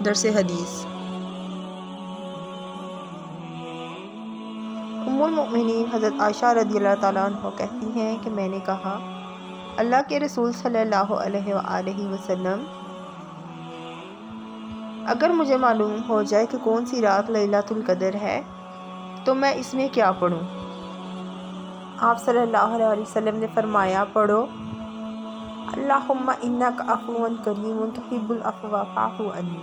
درس حدیث۔ ام المؤمنین حضرت عائشہ رضی اللہ تعالیٰ عنہ کہتی ہیں کہ میں نے کہا، اللہ کے رسول صلی اللہ علیہ وآلہ وسلم، اگر مجھے معلوم ہو جائے کہ کون سی رات لیلۃ القدر ہے تو میں اس میں کیا پڑھوں؟ آپ صلی اللہ علیہ وسلم نے فرمایا، پڑھو اللہم انک عفو کریم تحب العفو فاعف عنی۔